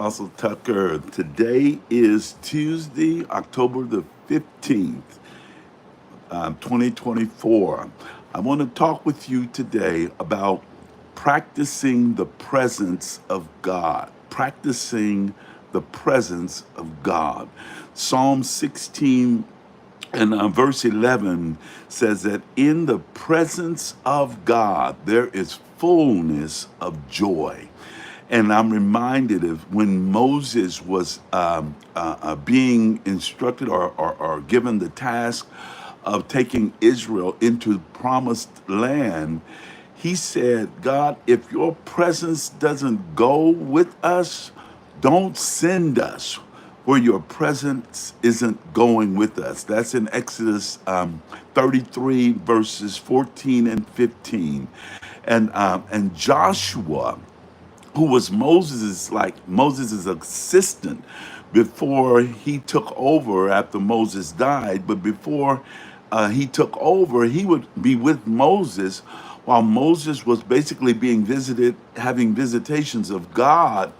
Apostle Tucker. Today is Tuesday, October the 15th, 2024. I want to talk with you today about practicing the presence of God. Practicing the presence of God. Psalm 16 and verse 11 says that in the presence of God there is fullness of joy. And I'm reminded of when Moses was being instructed or given the task of taking Israel into the promised land. He said, God, if your presence doesn't go with us, don't send us where your presence isn't going with us. That's in Exodus 33, verses 14 and 15. And Joshua, who was Moses' assistant before he took over after Moses died. But before he took over, he would be with Moses while Moses was basically being visited, having visitations of God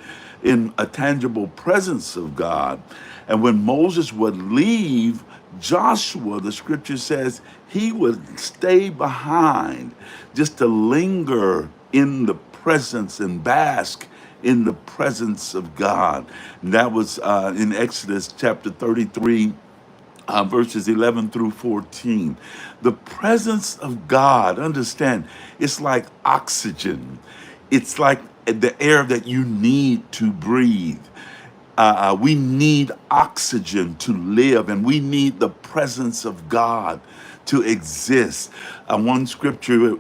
in a tangible presence of God. And when Moses would leave, Joshua, the scripture says, he would stay behind just to linger in the presence and bask in the presence of God. And that was in Exodus chapter 33, verses 11 through 14. The presence of God, understand, it's like oxygen. It's like the air that you need to breathe. We need oxygen to live, and we need the presence of God to exist. One scripture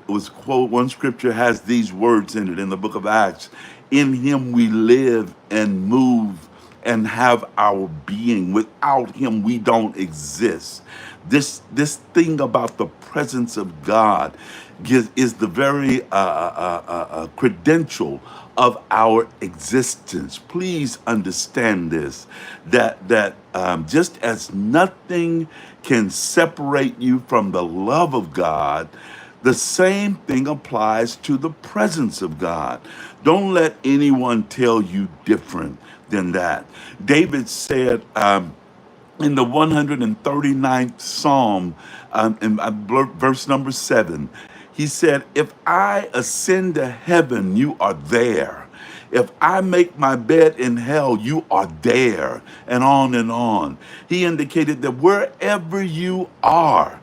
has these words in it in the book of Acts. In him we live and move and have our being. Without him, we don't exist. This thing about the presence of God is the very credential of our existence. Please understand this: that just as nothing can separate you from the love of God, the same thing applies to the presence of God. Don't let anyone tell you different than that. David said in the 139th Psalm, verse number 7, he said, if I ascend to heaven, you are there. If I make my bed in hell, you are there, and on and on. He indicated that wherever you are,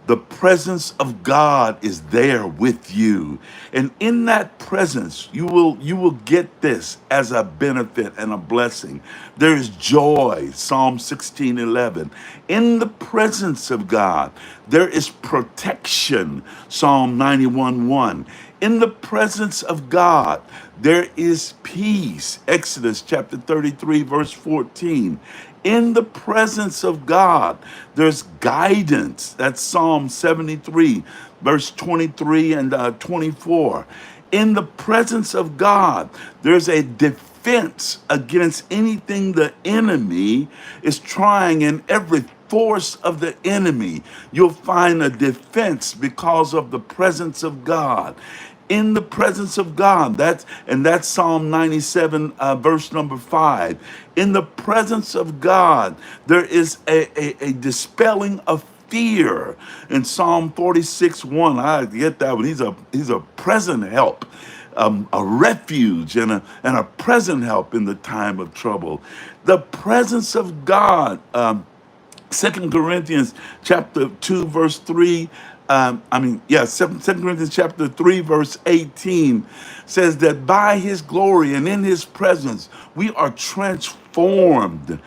the presence of God is there with you. And in that presence, you will get this as a benefit and a blessing. There is joy, Psalm 16:11. In the presence of God, there is protection, Psalm 91:1. In the presence of God, there is peace, Exodus chapter 33, verse 14. In the presence of God, there's guidance. That's Psalm 73, verse 23 and 24. In the presence of God, there's a defense against anything the enemy is trying, in every force of the enemy. You'll find a defense because of the presence of God. In the presence of God, that's Psalm 97, verse number 5. In the presence of God, there is a dispelling of fear. In Psalm 46, 1, I get that one. He's a present help, a refuge and a present help in the time of trouble. The presence of God. 2 Corinthians chapter 2, verse 3. Second Corinthians chapter 3, verse 18 says that by his glory and in his presence, we are transformed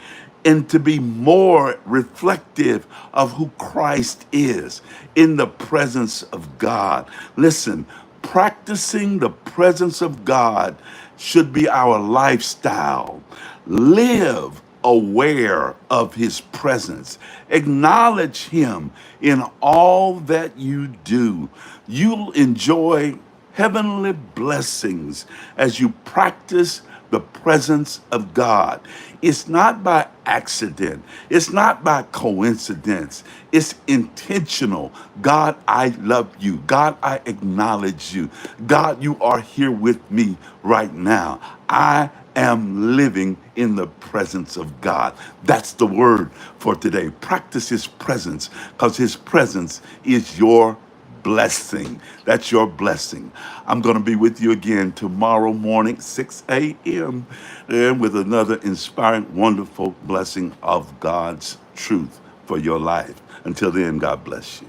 and to be more reflective of who Christ is in the presence of God. Listen, practicing the presence of God should be our lifestyle. Live aware of his presence. Acknowledge him in all that you do. You'll enjoy heavenly blessings as you practice the presence of God. It's not by accident. It's not by coincidence. It's intentional. God, I love you. God, I acknowledge you. God, you are here with me right now. I am living in the presence of God. That's the word for today. Practice his presence because his presence is your blessing. That's your blessing. I'm going to be with you again tomorrow morning, 6 a.m., and with another inspiring, wonderful blessing of God's truth for your life. Until then, God bless you.